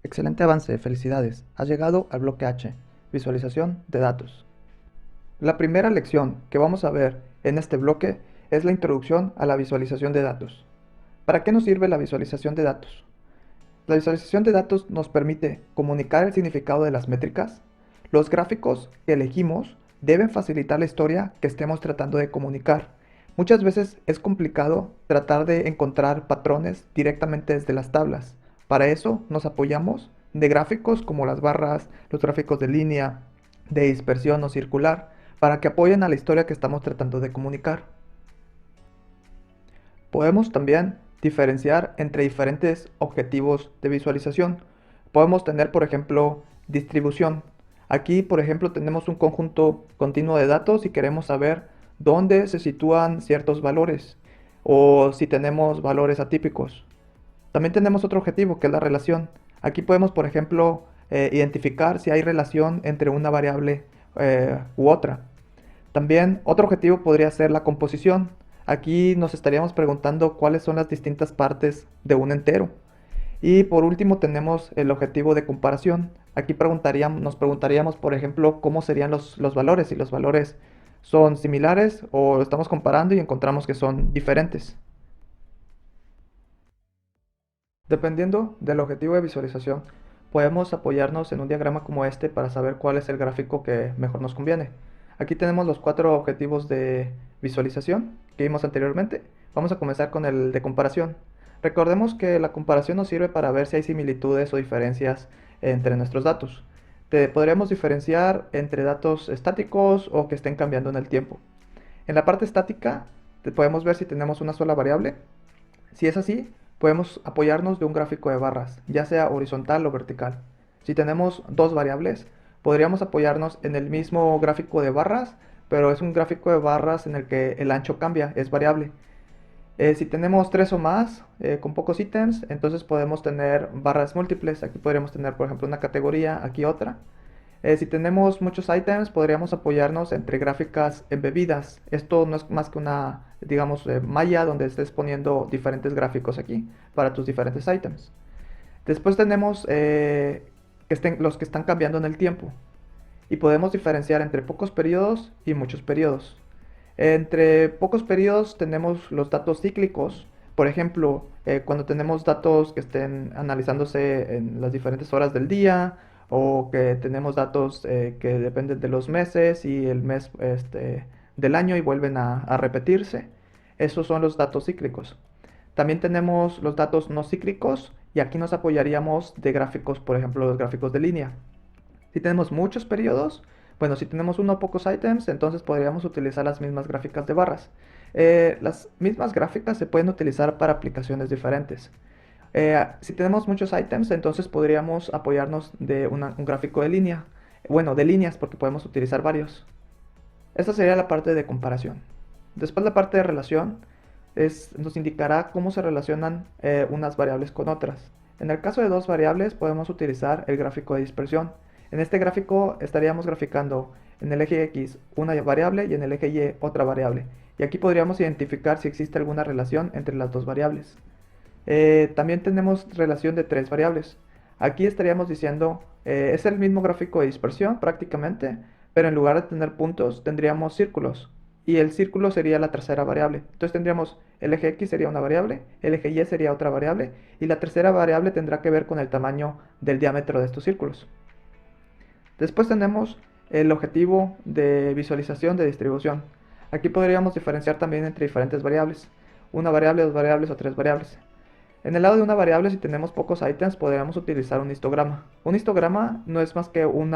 Excelente avance, felicidades. Has llegado al bloque H, visualización de datos. La primera lección que vamos a ver en este bloque es la introducción a la visualización de datos. ¿Para qué nos sirve la visualización de datos? La visualización de datos nos permite comunicar el significado de las métricas. Los gráficos que elegimos deben facilitar la historia que estemos tratando de comunicar. Muchas veces es complicado tratar de encontrar patrones directamente desde las tablas. Para eso nos apoyamos de gráficos como las barras, los gráficos de línea, de dispersión o circular, para que apoyen a la historia que estamos tratando de comunicar. Podemos también diferenciar entre diferentes objetivos de visualización. Podemos tener, por ejemplo, distribución. Aquí, por ejemplo, tenemos un conjunto continuo de datos y queremos saber dónde se sitúan ciertos valores o si tenemos valores atípicos. También tenemos otro objetivo que es la relación. Aquí podemos, por ejemplo, identificar si hay relación entre una variable u otra. También otro objetivo podría ser la composición. Aquí nos estaríamos preguntando cuáles son las distintas partes de un entero. Y por último tenemos el objetivo de comparación. Aquí nos preguntaríamos, por ejemplo, cómo serían los valores, si los valores son similares o lo estamos comparando y encontramos que son diferentes. Dependiendo del objetivo de visualización, podemos apoyarnos en un diagrama como este para saber cuál es el gráfico que mejor nos conviene. Aquí tenemos los 4 objetivos de visualización que vimos anteriormente. Vamos a comenzar con el de comparación. Recordemos que la comparación nos sirve para ver si hay similitudes o diferencias entre nuestros datos. Podríamos diferenciar entre datos estáticos o que estén cambiando en el tiempo. En la parte estática podemos ver si tenemos una sola variable. Si es así, podemos apoyarnos de un gráfico de barras, ya sea horizontal o vertical. Si tenemos dos variables, podríamos apoyarnos en el mismo gráfico de barras, pero es un gráfico de barras en el que el ancho cambia, es variable. Si tenemos tres o más, con pocos ítems, entonces podemos tener barras múltiples. Aquí podríamos tener, por ejemplo, una categoría, aquí otra. Si tenemos muchos ítems, podríamos apoyarnos entre gráficas embebidas. Esto no es más que una, digamos, malla donde estés poniendo diferentes gráficos aquí para tus diferentes ítems. Después tenemos los que están cambiando en el tiempo. Y podemos diferenciar entre pocos periodos y muchos periodos. Entre pocos periodos tenemos los datos cíclicos. Por ejemplo, cuando tenemos datos que estén analizándose en las diferentes horas del día, o que tenemos datos que dependen de los meses y el mes del año y vuelven a repetirse. Esos son los datos cíclicos. También tenemos los datos no cíclicos y aquí nos apoyaríamos de gráficos, por ejemplo, los gráficos de línea. Si tenemos muchos periodos, bueno, si tenemos uno o pocos ítems, entonces podríamos utilizar las mismas gráficas de barras. Las mismas gráficas se pueden utilizar para aplicaciones diferentes. Si tenemos muchos ítems, entonces podríamos apoyarnos de un gráfico de línea. Bueno, de líneas, porque podemos utilizar varios. Esta sería la parte de comparación. Después la parte de relación nos indicará cómo se relacionan unas variables con otras. En el caso de dos variables podemos utilizar el gráfico de dispersión. En este gráfico estaríamos graficando en el eje X una variable y en el eje Y otra variable. Y aquí podríamos identificar si existe alguna relación entre las dos variables. También tenemos relación de tres variables. Aquí estaríamos diciendo, es el mismo gráfico de dispersión prácticamente, pero en lugar de tener puntos tendríamos círculos. Y el círculo sería la tercera variable. Entonces tendríamos el eje X sería una variable, el eje Y sería otra variable, y la tercera variable tendrá que ver con el tamaño del diámetro de estos círculos. Después tenemos el objetivo de visualización de distribución. Aquí podríamos diferenciar también entre diferentes variables. Una variable, dos variables o tres variables. En el lado de una variable, si tenemos pocos ítems, podríamos utilizar un histograma. Un histograma no es más que un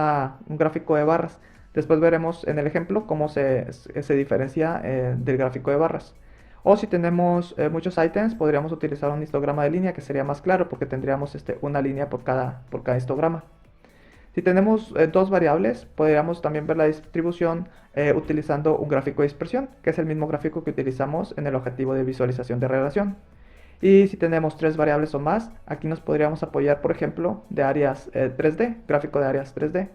gráfico de barras. Después veremos en el ejemplo cómo se diferencia del gráfico de barras. O si tenemos muchos ítems, podríamos utilizar un histograma de línea, que sería más claro porque tendríamos una línea por cada histograma. Si tenemos dos variables, podríamos también ver la distribución utilizando un gráfico de dispersión, que es el mismo gráfico que utilizamos en el objetivo de visualización de relación. Y si tenemos tres variables o más, aquí nos podríamos apoyar, por ejemplo, de áreas 3D, gráfico de áreas 3D.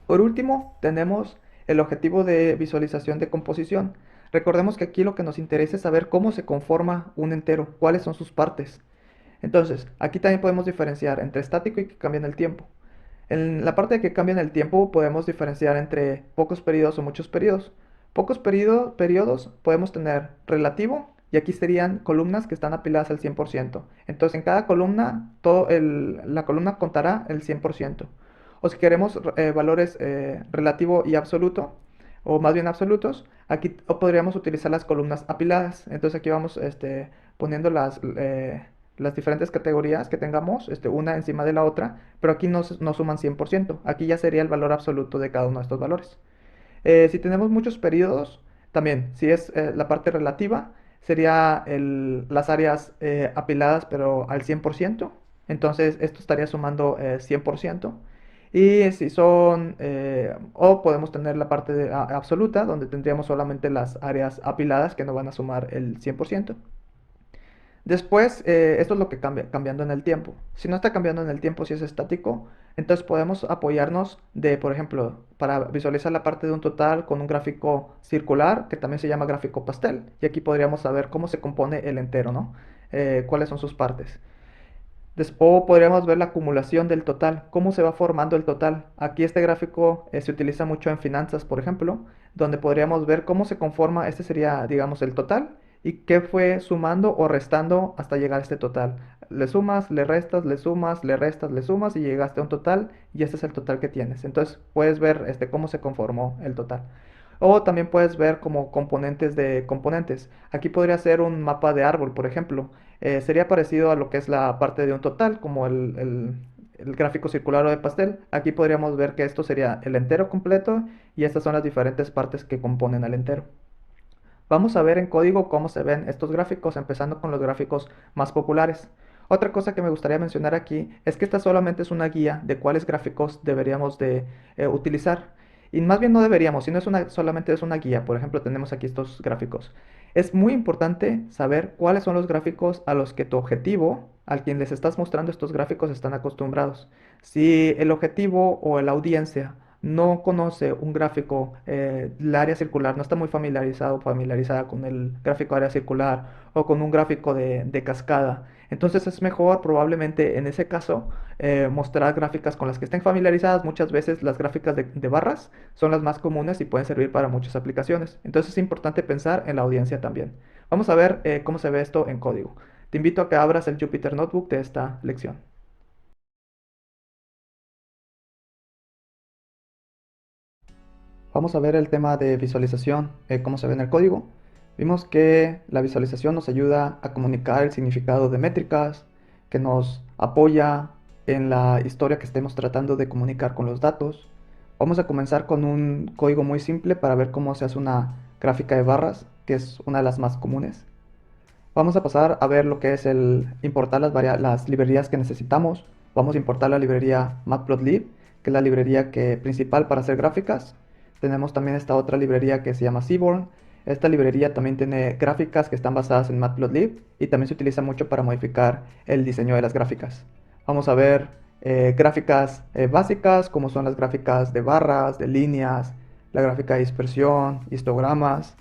Por último, tenemos el objetivo de visualización de composición. Recordemos que aquí lo que nos interesa es saber cómo se conforma un entero, cuáles son sus partes. Entonces, aquí también podemos diferenciar entre estático y que cambia en el tiempo. En la parte de que cambia en el tiempo podemos diferenciar entre pocos periodos o muchos periodos. Pocos periodos podemos tener relativo y aquí serían columnas que están apiladas al 100%. Entonces en cada columna, la columna contará el 100%. O si queremos valores relativo y absoluto, o más bien absolutos, aquí podríamos utilizar las columnas apiladas. Entonces aquí vamos poniendo las diferentes categorías que tengamos, una encima de la otra, pero aquí no suman 100%. Aquí ya sería el valor absoluto de cada uno de estos valores. Si tenemos muchos periodos, también, si es la parte relativa, sería las áreas apiladas pero al 100%. Entonces esto estaría sumando 100%. Y si son, o podemos tener la parte absoluta, donde tendríamos solamente las áreas apiladas que no van a sumar el 100%. Después, esto es lo que cambia, cambiando en el tiempo. Si no está cambiando en el tiempo, si es estático, entonces podemos apoyarnos de, por ejemplo, para visualizar la parte de un total con un gráfico circular, que también se llama gráfico pastel. Y aquí podríamos saber cómo se compone el entero, ¿no? Cuáles son sus partes. O podríamos ver la acumulación del total, cómo se va formando el total. Aquí este gráfico se utiliza mucho en finanzas, por ejemplo, donde podríamos ver cómo se conforma, este sería, digamos, el total, y qué fue sumando o restando hasta llegar a este total. Le sumas, le restas, le sumas, le restas, le sumas y llegaste a un total y este es el total que tienes. Entonces puedes ver cómo se conformó el total. O también puedes ver como componentes de componentes. Aquí podría ser un mapa de árbol, por ejemplo. Sería parecido a lo que es la parte de un total, como el gráfico circular o de pastel. Aquí podríamos ver que esto sería el entero completo y estas son las diferentes partes que componen al entero. Vamos a ver en código cómo se ven estos gráficos, empezando con los gráficos más populares. Otra cosa que me gustaría mencionar aquí es que esta solamente es una guía de cuáles gráficos deberíamos de utilizar. Y más bien no deberíamos, sino solamente es una guía. Por ejemplo, tenemos aquí estos gráficos. Es muy importante saber cuáles son los gráficos a los que tu objetivo, al quien les estás mostrando estos gráficos, están acostumbrados. Si el objetivo o la audiencia no conoce un gráfico, el área circular, no está muy familiarizada con el gráfico área circular o con un gráfico de cascada. Entonces es mejor probablemente en ese caso mostrar gráficas con las que estén familiarizadas. Muchas veces las gráficas de barras son las más comunes y pueden servir para muchas aplicaciones. Entonces es importante pensar en la audiencia también. Vamos a ver cómo se ve esto en código. Te invito a que abras el Jupyter Notebook de esta lección. Vamos a ver el tema de visualización, cómo se ve en el código. Vimos que la visualización nos ayuda a comunicar el significado de métricas, que nos apoya en la historia que estemos tratando de comunicar con los datos. Vamos a comenzar con un código muy simple para ver cómo se hace una gráfica de barras, que es una de las más comunes. Vamos a pasar a ver lo que es el importar las librerías que necesitamos. Vamos a importar la librería Matplotlib, que es la librería principal para hacer gráficas. Tenemos también esta otra librería que se llama Seaborn. Esta librería también tiene gráficas que están basadas en Matplotlib y también se utiliza mucho para modificar el diseño de las gráficas. Vamos a ver gráficas básicas, como son las gráficas de barras, de líneas, la gráfica de dispersión, histogramas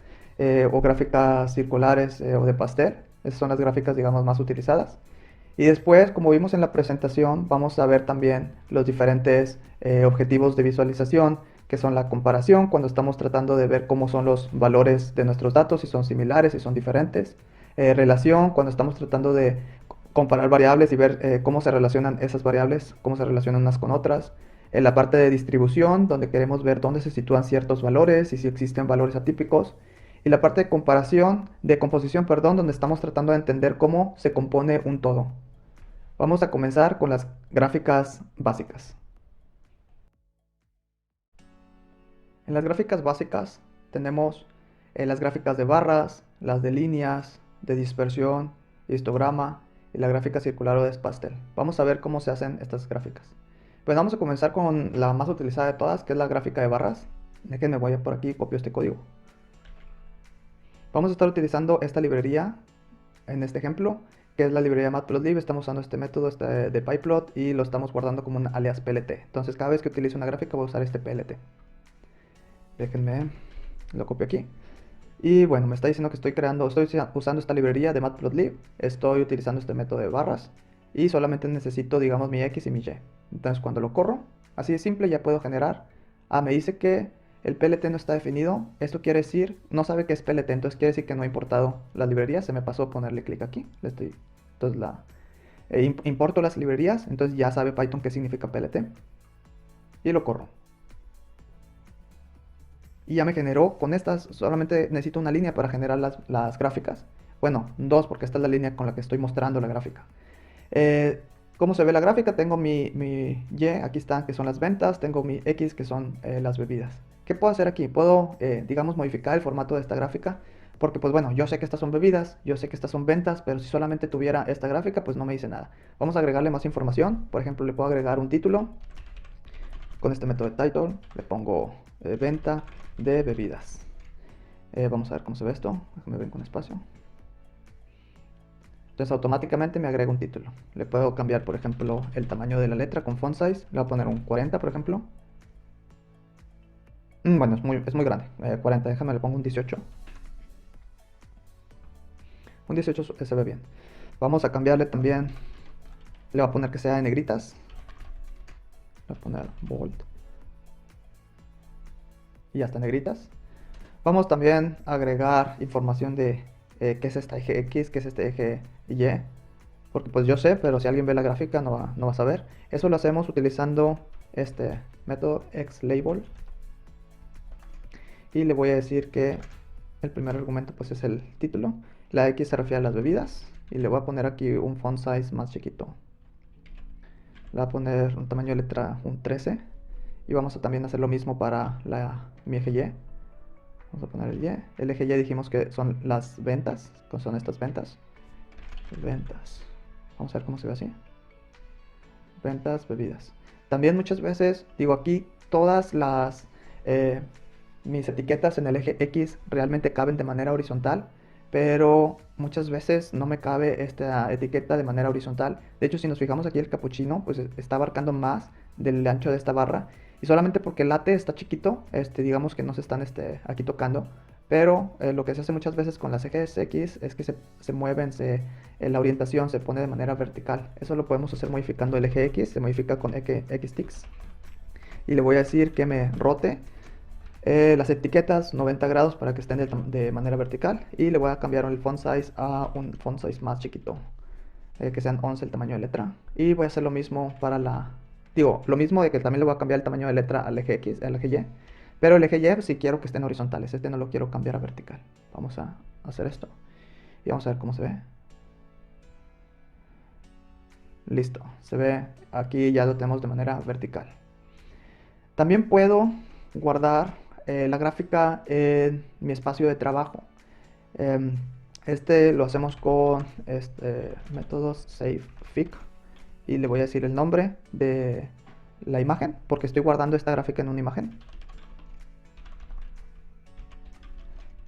o gráficas circulares o de pastel. Esas son las gráficas, digamos, más utilizadas. Y después, como vimos en la presentación, vamos a ver también los diferentes objetivos de visualización, que son la comparación, cuando estamos tratando de ver cómo son los valores de nuestros datos, si son similares, si son diferentes. Relación, cuando estamos tratando de comparar variables y ver cómo se relacionan esas variables, cómo se relacionan unas con otras. En la parte de distribución, donde queremos ver dónde se sitúan ciertos valores y si existen valores atípicos. Y la parte de comparación, de composición, perdón, donde estamos tratando de entender cómo se compone un todo. Vamos a comenzar con las gráficas básicas. En las gráficas básicas tenemos las gráficas de barras, las de líneas, de dispersión, histograma y la gráfica circular o de pastel. Vamos a ver cómo se hacen estas gráficas. Pues vamos a comenzar con la más utilizada de todas, que es la gráfica de barras. Déjenme, voy a por aquí y copio este código. Vamos a estar utilizando esta librería en este ejemplo, que es la librería Matplotlib. Estamos usando este método de pyplot y lo estamos guardando como un alias PLT. Entonces cada vez que utilice una gráfica voy a usar este PLT. Déjenme, lo copio aquí. Y bueno, me está diciendo que estoy usando esta librería de Matplotlib. Estoy utilizando este método de barras. y solamente necesito, digamos, mi X y mi Y. Entonces cuando lo corro, así de simple, ya puedo generar. Me dice que el PLT no está definido. Esto quiere decir, no sabe qué es PLT, entonces quiere decir que no ha importado las librerías. Se me pasó ponerle clic aquí. Entonces importo las librerías, entonces ya sabe Python qué significa PLT. Y lo corro. Y ya me generó, con estas solamente necesito una línea para generar las gráficas. Bueno, dos, porque esta es la línea con la que estoy mostrando la gráfica. ¿Cómo se ve la gráfica? Tengo mi Y, aquí están, que son las ventas. Tengo mi X, que son las bebidas. ¿Qué puedo hacer aquí? Puedo, digamos, modificar el formato de esta gráfica. Porque, pues bueno, yo sé que estas son bebidas, yo sé que estas son ventas, pero si solamente tuviera esta gráfica, pues no me dice nada. Vamos a agregarle más información. Por ejemplo, le puedo agregar un título. Con este método de title le pongo venta de bebidas. Vamos a ver cómo se ve esto. Déjame ver con espacio. Entonces automáticamente me agrega un título. Le puedo cambiar, por ejemplo, el tamaño de la letra con font size. Le voy a poner un 40, por ejemplo. Bueno, es muy grande. 40, déjame, le pongo un 18. Un 18 se ve bien. Vamos a cambiarle también. Le voy a poner que sea en negritas. Le voy a poner bold. Y ya está, negritas. Vamos también a agregar información de qué es esta eje X, qué es este eje Y. Porque pues yo sé, pero si alguien ve la gráfica no va a saber. Eso lo hacemos utilizando este método xLabel. Y le voy a decir que el primer argumento pues es el título. La X se refiere a las bebidas. Y le voy a poner aquí un font size más chiquito. Le voy a poner un tamaño de letra un 13. Y vamos a también hacer lo mismo para mi eje Y. Vamos a poner el Y. El eje Y dijimos que son las ventas. Son estas ventas. Ventas. Vamos a ver cómo se ve así. Ventas, bebidas. También muchas veces, digo aquí, todas mis etiquetas en el eje X realmente caben de manera horizontal, pero muchas veces no me cabe esta etiqueta de manera horizontal. De hecho, si nos fijamos aquí, el capuchino pues está abarcando más del ancho de esta barra, y solamente porque el late está chiquito, digamos que no se están aquí tocando. Pero lo que se hace muchas veces con las ejes X es que se mueven, la orientación se pone de manera vertical. Eso lo podemos hacer modificando el eje X, se modifica con xticks. Y le voy a decir que me rote las etiquetas 90 grados para que estén de manera vertical. Y le voy a cambiar el font size a un font size más chiquito, que sean 11 el tamaño de letra. Y voy a hacer lo mismo para lo mismo de que también le voy a cambiar el tamaño de letra al eje X, al eje Y. Pero el eje Y sí quiero que estén horizontales. No lo quiero cambiar a vertical. Vamos a hacer esto. Y vamos a ver cómo se ve. Listo. Se ve aquí, ya lo tenemos de manera vertical. También puedo guardar la gráfica en mi espacio de trabajo. Lo hacemos con métodos savefig. Y le voy a decir el nombre de la imagen, porque estoy guardando esta gráfica en una imagen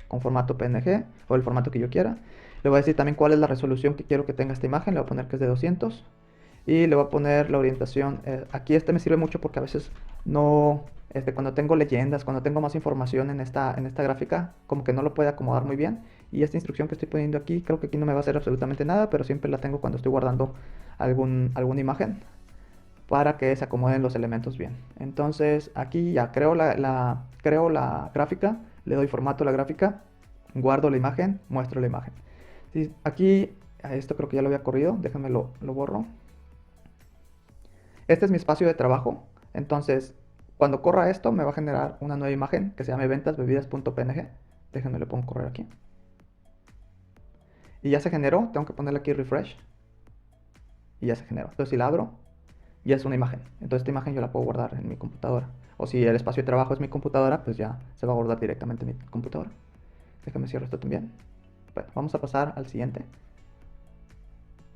con formato PNG o el formato que yo quiera. Le voy a decir también cuál es la resolución que quiero que tenga esta imagen. Le voy a poner que es de 200 y le voy a poner la orientación. Aquí me sirve mucho porque a veces no, cuando tengo leyendas, cuando tengo más información en esta gráfica, como que no lo puede acomodar muy bien. Y esta instrucción que estoy poniendo aquí, creo que aquí no me va a hacer absolutamente nada, pero siempre la tengo cuando estoy guardando alguna imagen para que se acomoden los elementos bien. Entonces aquí ya creo creo la gráfica, le doy formato a la gráfica, guardo la imagen, muestro la imagen. Aquí, esto creo que ya lo había corrido, déjenme lo borro. Este es mi espacio de trabajo, entonces cuando corra esto me va a generar una nueva imagen que se llame ventasbebidas.png. Déjenme lo pongo correr aquí. Y ya se generó, tengo que ponerle aquí refresh. Y ya se generó. Entonces si la abro, ya es una imagen. Entonces esta imagen yo la puedo guardar en mi computadora. O si el espacio de trabajo es mi computadora, pues ya se va a guardar directamente en mi computadora. Déjame cierro esto también. Bueno, vamos a pasar al siguiente.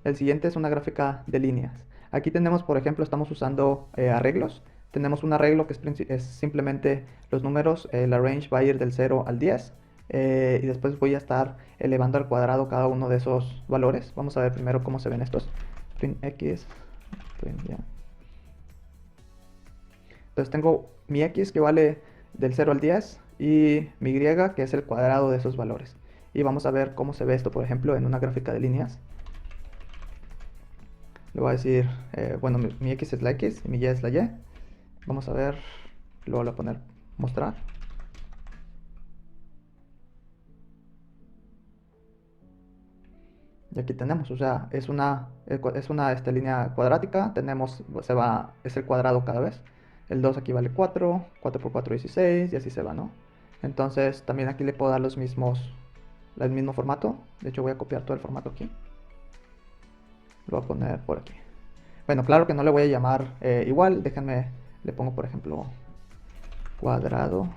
El siguiente es una gráfica de líneas. Aquí tenemos, por ejemplo, estamos usando arreglos. Tenemos un arreglo que es simplemente los números, la range va a ir del 0 al 10. Y después voy a estar elevando al cuadrado cada uno de esos valores. Vamos a ver primero cómo se ven estos. Print X, print, ya. Entonces tengo mi X que vale del 0 al 10 y mi Y que es el cuadrado de esos valores. Y vamos a ver cómo se ve esto, por ejemplo, en una gráfica de líneas. Le voy a decir, bueno, mi X es la X y mi Y es la Y. Vamos a ver, luego le voy a poner mostrar. Y aquí tenemos, o sea, es una línea cuadrática, es el cuadrado cada vez. El 2 aquí vale 4, 4 por 4 16 y así se va, ¿no? Entonces también aquí le puedo dar el mismo formato. De hecho voy a copiar todo el formato aquí. Lo voy a poner por aquí. Bueno, claro que no le voy a llamar igual, déjenme, le pongo por ejemplo cuadrado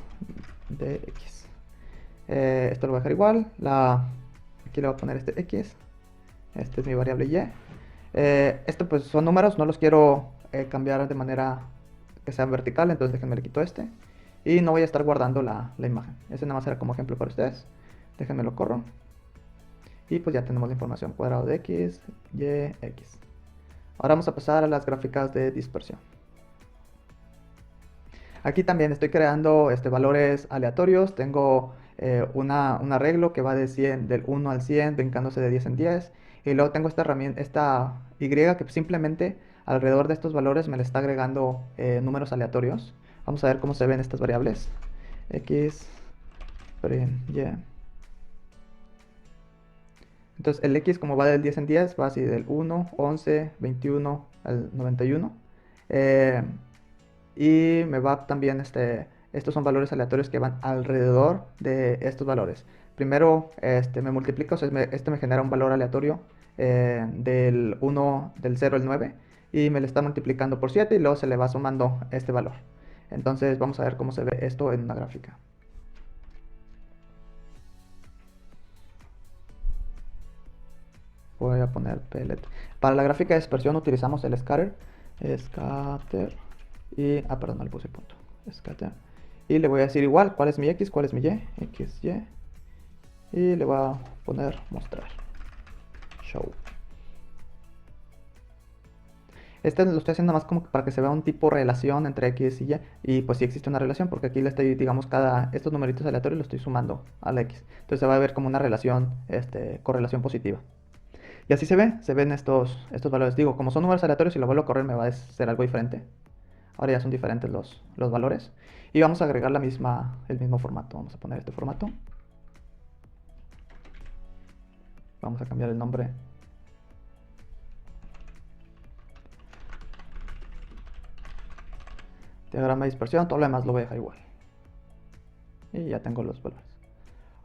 de X. Esto lo voy a dejar igual, aquí le voy a poner este X. Este es mi variable Y. Esto pues son números, no los quiero cambiar de manera que sean vertical, entonces déjenme le quito este. Y no voy a estar guardando la imagen. Ese nada más era como ejemplo para ustedes. Déjenme lo corro. Y pues ya tenemos la información. Cuadrado de X, Y, X. Ahora vamos a pasar a las gráficas de dispersión. Aquí también estoy creando valores aleatorios. Tengo un arreglo que va del 1 al 100, brincándose de 10 en 10. Y luego tengo esta herramienta, esta Y, que simplemente alrededor de estos valores me le está agregando números aleatorios. Vamos a ver cómo se ven estas variables. X, Y. Entonces el X, como va del 10 en 10, va así del 1, 11, 21 al 91. Y me va también, estos son valores aleatorios que van alrededor de estos valores. Primero me multiplica, o sea, me genera un valor aleatorio del 0 al 9 y me le está multiplicando por 7 y luego se le va sumando este valor. Entonces vamos a ver cómo se ve esto en una gráfica. Voy a poner pellet. Para la gráfica de dispersión utilizamos el scatter. Y, perdón, no le puse punto. Scatter. Y le voy a decir igual, cuál es mi X, cuál es mi Y. X, Y. Y le voy a poner mostrar. Show. Lo estoy haciendo más como para que se vea un tipo de relación entre X y Y. Y pues sí existe una relación, porque aquí le estoy, digamos, estos numeritos aleatorios los estoy sumando a la X. Entonces se va a ver como una relación, correlación positiva. Y así se ven estos valores. Digo, como son números aleatorios, si lo vuelvo a correr me va a ser algo diferente. Ahora ya son diferentes los valores. Y vamos a agregar el mismo formato. Vamos a poner este formato. Vamos a cambiar el nombre. Diagrama de dispersión, todo lo demás lo voy a dejar igual. Y ya tengo los valores.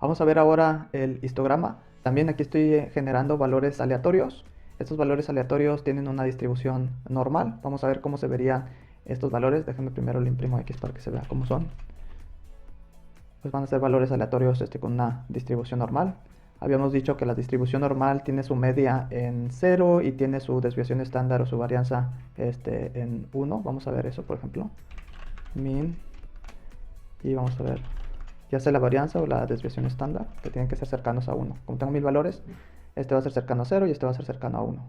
Vamos a ver ahora el histograma. También aquí estoy generando valores aleatorios. Estos valores aleatorios tienen una distribución normal. Vamos a ver cómo se verían estos valores. Déjenme primero le imprimo X para que se vea cómo son. Pues van a ser valores aleatorios con una distribución normal. Habíamos dicho que la distribución normal tiene su media en 0 y tiene su desviación estándar o su varianza en 1. Vamos a ver eso, por ejemplo. Min. Y vamos a ver ya sea la varianza o la desviación estándar, que tienen que ser cercanos a 1. Como tengo 1000 valores, este va a ser cercano a 0 y este va a ser cercano a 1.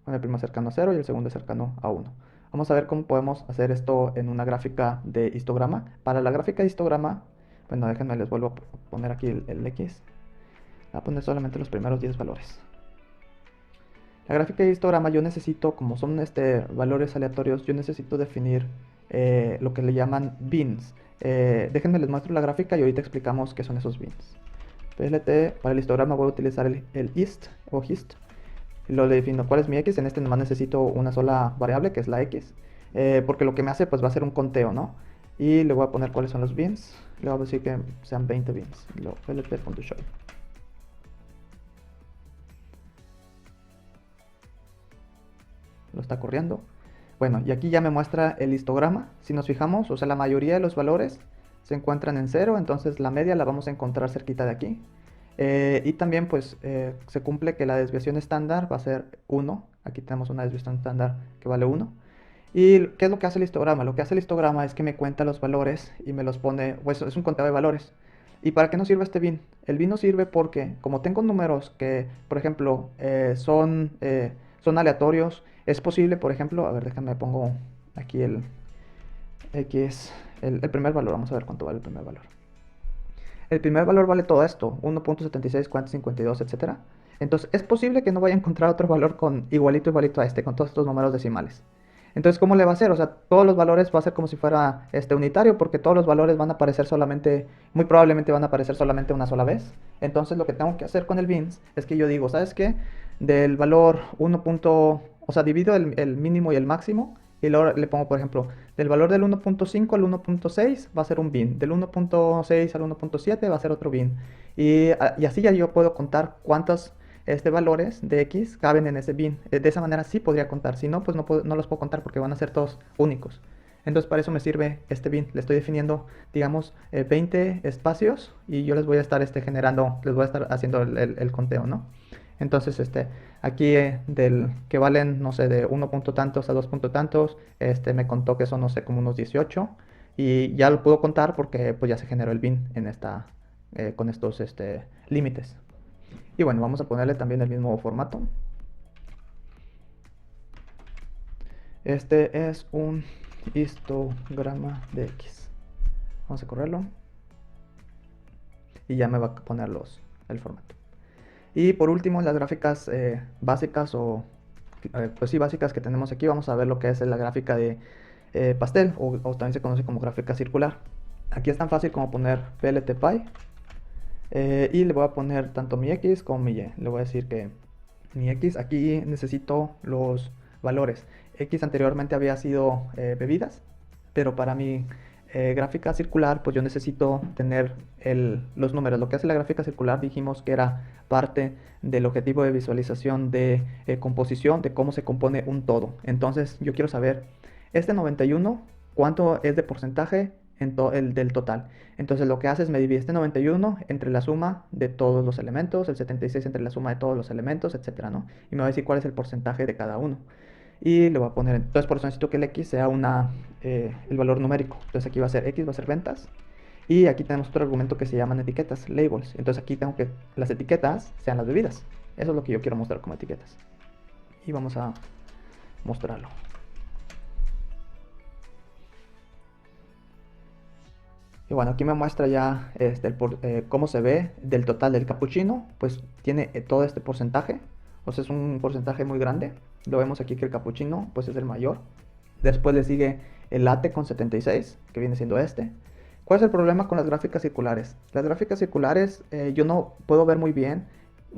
Bueno, el primero es cercano a 0 y el segundo es cercano a 1. Vamos a ver cómo podemos hacer esto en una gráfica de histograma. Para la gráfica de histograma, bueno, déjenme, les vuelvo a poner aquí el X. Voy a poner solamente los primeros 10 valores. La gráfica de histograma yo necesito, como son valores aleatorios, yo necesito definir lo que le llaman bins. Déjenme les muestro la gráfica y ahorita explicamos qué son esos bins. PLT, para el histograma voy a utilizar el hist o hist. Lo defino cuál es mi X. En nomás necesito una sola variable que es la X, porque lo que me hace pues va a ser un conteo, ¿no? Y le voy a poner cuáles son los bins. Le voy a decir que sean 20 bins. PLT.show. Lo está corriendo. Bueno, y aquí ya me muestra el histograma. Si nos fijamos, o sea, la mayoría de los valores se encuentran en 0, entonces la media la vamos a encontrar cerquita de aquí. Y también pues se cumple que la desviación estándar va a ser 1. Aquí tenemos una desviación estándar que vale 1. ¿Y qué es lo que hace el histograma? Lo que hace el histograma es que me cuenta los valores y me los pone, pues es un conteo de valores. ¿Y para qué nos sirve este bin? El bin nos sirve porque como tengo números que, por ejemplo, son aleatorios, es posible, por ejemplo, a ver, déjame pongo aquí el X, el primer valor, vamos a ver cuánto vale el primer valor. El primer valor vale todo esto, 1.76, 452, etc. Entonces es posible que no vaya a encontrar otro valor con igualito a este, con todos estos números decimales. Entonces, ¿cómo le va a hacer? O sea, todos los valores va a ser como si fuera unitario, porque todos los valores van a aparecer solamente, muy probablemente van a aparecer solamente una sola vez. Entonces, lo que tengo que hacer con el bins es que yo digo, ¿sabes qué? Del valor 1. O sea, divido el mínimo y el máximo, y luego le pongo, por ejemplo, del valor del 1.5 al 1.6 va a ser un bin, del 1.6 al 1.7 va a ser otro bin. Y así ya yo puedo contar cuántos valores de x caben en ese bin. De esa manera sí podría contar, si no, pues no los puedo contar porque van a ser todos únicos. Entonces para eso me sirve este bin. Le estoy definiendo, digamos, 20 espacios y yo les voy a estar generando, les voy a estar haciendo el conteo, ¿no? Entonces, aquí del que valen, no sé, de 1 punto tantos a 2 punto tantos, me contó que son, no sé, como unos 18 y ya lo puedo contar porque pues ya se generó el bin en con estos límites. Y bueno, vamos a ponerle también el mismo formato. Este es un histograma de X. Vamos a correrlo. Y ya me va a poner el formato. Y por último, las gráficas básicas pues sí, básicas que tenemos aquí. Vamos a ver lo que es la gráfica de pastel o también se conoce como gráfica circular. Aquí es tan fácil como poner pltpy y le voy a poner tanto mi X como mi Y. Le voy a decir que mi X, aquí necesito los valores. X anteriormente había sido bebidas, pero para mi gráfica circular, pues yo necesito tener los números. Lo que hace la gráfica circular dijimos que era parte del objetivo de visualización de composición, de cómo se compone un todo. Entonces yo quiero saber, 91, ¿cuánto es de porcentaje del total? Entonces lo que hace es me divide 91 entre la suma de todos los elementos, el 76 entre la suma de todos los elementos, etcétera, ¿no? Y me va a decir cuál es el porcentaje de cada uno. Y le voy a poner, entonces por eso necesito que el X sea el valor numérico. Entonces aquí va a ser X, va a ser ventas. Y aquí tenemos otro argumento que se llaman etiquetas, labels. Entonces aquí tengo que las etiquetas sean las bebidas. Eso es lo que yo quiero mostrar como etiquetas. Y vamos a mostrarlo. Y bueno, aquí me muestra ya cómo se ve del total del capuchino. Pues tiene todo este porcentaje. O sea, es un porcentaje muy grande. Lo vemos aquí que el capuchino pues es el mayor. Después le sigue el latte con 76, que viene siendo este. ¿Cuál es el problema con las gráficas circulares? Las gráficas circulares yo no puedo ver muy bien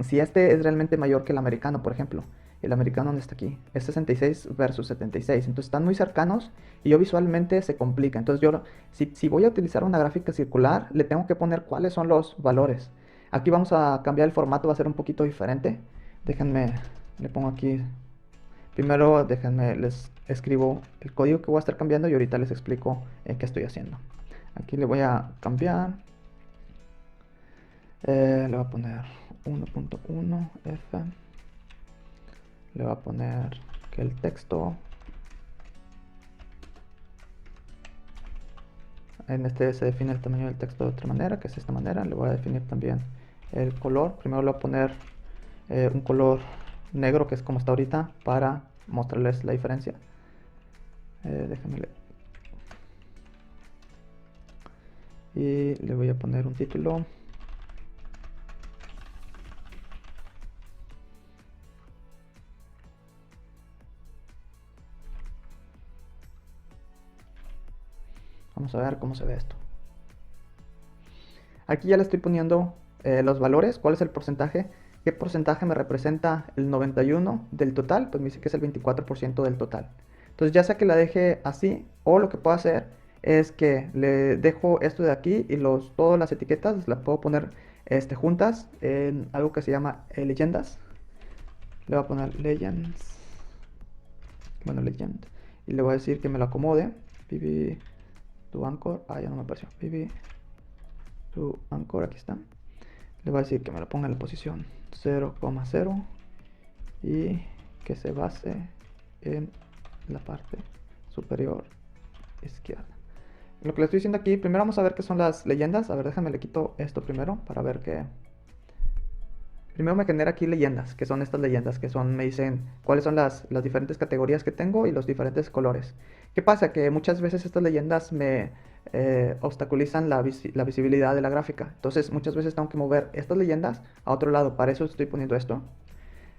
si este es realmente mayor que el americano, por ejemplo. El americano no está aquí. Es 66 versus 76. Entonces están muy cercanos y yo visualmente se complica. Entonces si voy a utilizar una gráfica circular, le tengo que poner cuáles son los valores. Aquí vamos a cambiar el formato, va a ser un poquito diferente. Déjenme, le pongo aquí. Primero déjenme, les escribo el código que voy a estar cambiando y ahorita les explico qué estoy haciendo. Aquí le voy a cambiar. Le voy a poner 1.1 F. Le voy a poner que el texto en se define el tamaño del texto de otra manera, que es esta manera. Le voy a definir también el color. Primero le voy a poner un color negro, que es como está ahorita, para mostrarles la diferencia. Déjenme leer. Y le voy a poner un título. Vamos a ver cómo se ve esto. Aquí ya le estoy poniendo los valores, cuál es el porcentaje, qué porcentaje me representa el 91 del total, pues me dice que es el 24% del total. Entonces ya sea que la deje así, o lo que puedo hacer es que le dejo esto de aquí y todas las etiquetas las puedo poner juntas en algo que se llama leyendas. Le voy a poner legends, bueno, legend, y le voy a decir que me lo acomode. pb to anchor, ya no me apareció. pb to anchor, aquí está. Le voy a decir que me lo ponga en la posición 0,0 y que se base en la parte superior izquierda. Lo que le estoy diciendo aquí, primero vamos a ver qué son las leyendas. A ver, déjame le quito esto primero para ver qué. Primero me genera aquí leyendas, que son estas leyendas, que son, me dicen cuáles son las diferentes categorías que tengo y los diferentes colores. ¿Qué pasa? Que muchas veces estas leyendas me obstaculizan la visibilidad de la gráfica. Entonces muchas veces tengo que mover estas leyendas a otro lado. Para eso estoy poniendo esto.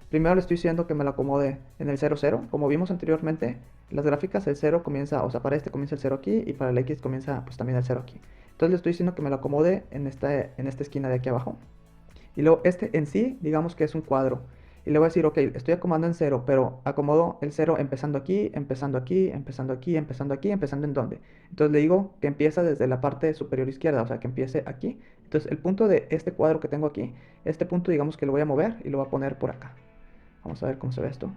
Primero le estoy diciendo que me lo acomode en el 0, 0. Como vimos anteriormente, las gráficas el 0 comienza, o sea, para este comienza el 0 aquí y para el X comienza pues también el 0 aquí. Entonces le estoy diciendo que me lo acomode en esta esquina de aquí abajo. Y luego este en sí, digamos que es un cuadro. Y le voy a decir, ok, estoy acomodando en 0, pero acomodo el 0 empezando aquí, empezando aquí, empezando aquí, empezando aquí, empezando en dónde. Entonces le digo que empieza desde la parte superior izquierda, o sea, que empiece aquí. Entonces el punto de este cuadro que tengo aquí, este punto digamos que lo voy a mover y lo voy a poner por acá. Vamos a ver cómo se ve esto.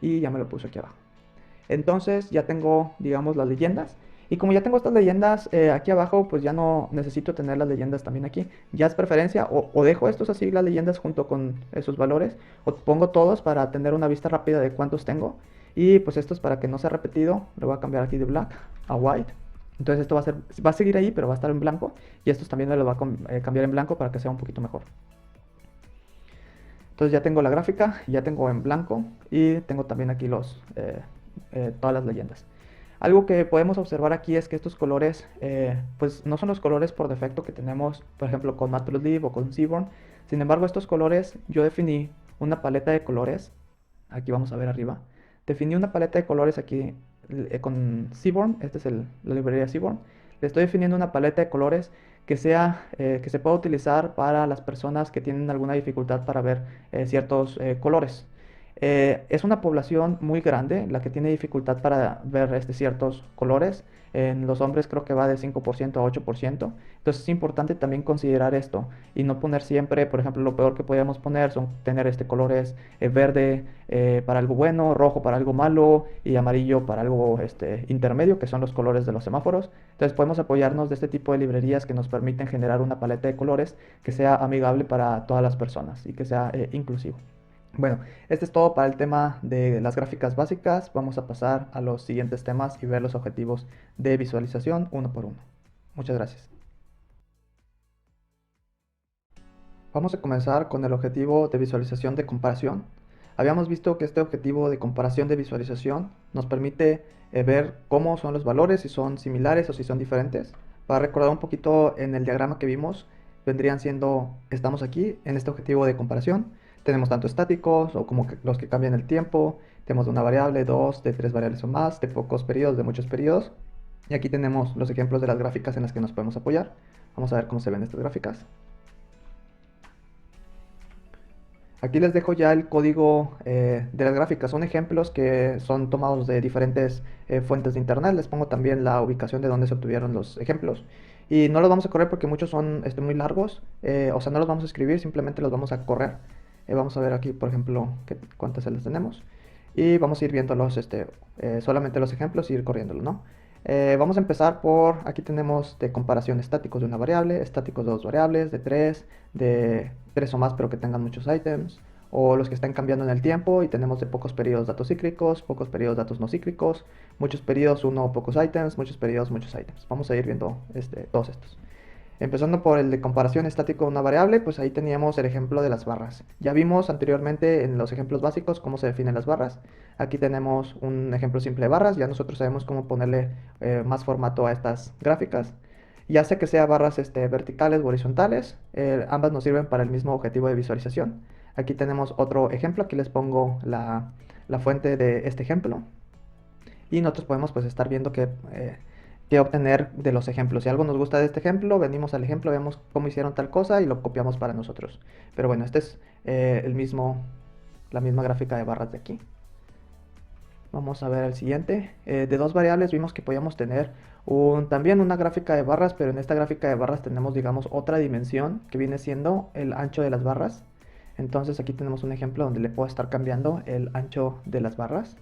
Y ya me lo puse aquí abajo. Entonces ya tengo, digamos, las leyendas. Y como ya tengo estas leyendas aquí abajo, pues ya no necesito tener las leyendas también aquí. Ya es preferencia, o dejo estos así, las leyendas junto con esos valores, o pongo todos para tener una vista rápida de cuántos tengo. Y pues estos para que no sea repetido, lo voy a cambiar aquí de black a white. Entonces esto va a seguir ahí, pero va a estar en blanco. Y estos también me los va a cambiar en blanco para que sea un poquito mejor. Entonces ya tengo la gráfica, ya tengo en blanco y tengo también aquí todas las leyendas. Algo que podemos observar aquí es que estos colores, pues no son los colores por defecto que tenemos, por ejemplo, con Matplotlib o con Seaborn. Sin embargo, estos colores, yo definí una paleta de colores, aquí vamos a ver arriba, definí una paleta de colores aquí con Seaborn, esta es la librería Seaborn. Le estoy definiendo una paleta de colores que se pueda utilizar para las personas que tienen alguna dificultad para ver ciertos colores. Es una población muy grande la que tiene dificultad para ver ciertos colores. En los hombres creo que va de 5% a 8%. Entonces es importante también considerar esto y no poner siempre, por ejemplo, lo peor que podríamos poner son tener colores verde para algo bueno, rojo para algo malo y amarillo para algo intermedio, que son los colores de los semáforos. Entonces podemos apoyarnos de este tipo de librerías que nos permiten generar una paleta de colores que sea amigable para todas las personas y que sea inclusivo. Bueno, este es todo para el tema de las gráficas básicas. Vamos a pasar a los siguientes temas y ver los objetivos de visualización uno por uno. Muchas gracias. Vamos a comenzar con el objetivo de visualización de comparación. Habíamos visto que este objetivo de comparación de visualización nos permite ver cómo son los valores, si son similares o si son diferentes. Para recordar un poquito en el diagrama que vimos, vendrían siendo, estamos aquí en este objetivo de comparación. Tenemos tanto estáticos o como los que cambian el tiempo. Tenemos de una variable, dos, de tres variables o más, de pocos periodos, de muchos periodos. Y aquí tenemos los ejemplos de las gráficas en las que nos podemos apoyar. Vamos a ver cómo se ven estas gráficas. Aquí les dejo ya el código de las gráficas. Son ejemplos que son tomados de diferentes fuentes de internet. Les pongo también la ubicación de donde se obtuvieron los ejemplos. Y no los vamos a correr porque muchos son muy largos. O sea, no los vamos a escribir, simplemente los vamos a correr. Vamos a ver aquí, por ejemplo, cuántas celdas tenemos. Y vamos a ir viendo solamente los ejemplos y ir corriéndolo, ¿no? Vamos a empezar por, aquí tenemos de comparación estáticos de una variable, estáticos de dos variables, de tres o más pero que tengan muchos ítems, o los que están cambiando en el tiempo y tenemos de pocos periodos datos cíclicos, pocos periodos datos no cíclicos, muchos periodos uno o pocos ítems, muchos periodos muchos ítems. Vamos a ir viendo todos estos. Empezando por el de comparación estático de una variable, pues ahí teníamos el ejemplo de las barras. Ya vimos anteriormente en los ejemplos básicos cómo se definen las barras. Aquí tenemos un ejemplo simple de barras, ya nosotros sabemos cómo ponerle más formato a estas gráficas. Ya sea que sea barras verticales o horizontales, ambas nos sirven para el mismo objetivo de visualización. Aquí tenemos otro ejemplo, aquí les pongo la fuente de este ejemplo. Y nosotros podemos pues estar viendo qué obtener de los ejemplos. Si algo nos gusta de este ejemplo, venimos al ejemplo, vemos cómo hicieron tal cosa y lo copiamos para nosotros. Pero bueno, este es la misma gráfica de barras de aquí. Vamos a ver el siguiente. De dos variables vimos que podíamos tener también una gráfica de barras, pero en esta gráfica de barras tenemos, digamos, otra dimensión que viene siendo el ancho de las barras. Entonces aquí tenemos un ejemplo donde le puedo estar cambiando el ancho de las barras.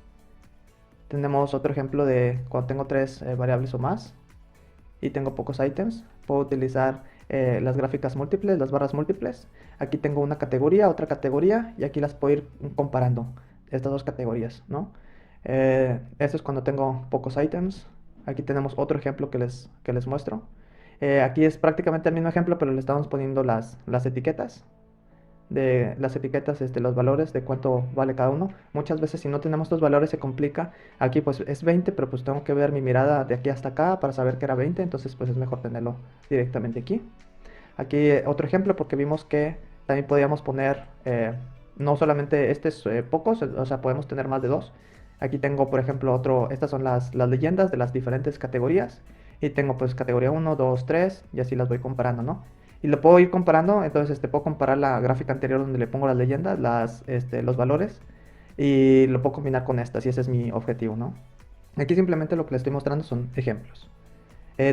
Tenemos otro ejemplo de cuando tengo tres variables o más y tengo pocos ítems. Puedo utilizar las gráficas múltiples, las barras múltiples. Aquí tengo una categoría, otra categoría y aquí las puedo ir comparando, estas dos categorías, ¿no? Esto es cuando tengo pocos ítems. Aquí tenemos otro ejemplo que les muestro. Aquí es prácticamente el mismo ejemplo, pero le estamos poniendo las etiquetas los valores de cuánto vale cada uno. Muchas veces si no tenemos estos valores se complica. Aquí pues es 20, pero pues tengo que ver mi mirada de aquí hasta acá para saber que era 20, entonces pues es mejor tenerlo directamente aquí. Aquí otro ejemplo porque vimos que también podíamos poner no solamente pocos, o sea, podemos tener más de dos. Aquí tengo, por ejemplo, estas son las leyendas de las diferentes categorías. Y tengo pues categoría uno 2 3 y así las voy comparando, ¿no? Y lo puedo ir comparando, entonces puedo comparar la gráfica anterior donde le pongo las leyendas, los valores, y lo puedo combinar con estas, y ese es mi objetivo, ¿no? Aquí simplemente lo que les estoy mostrando son ejemplos.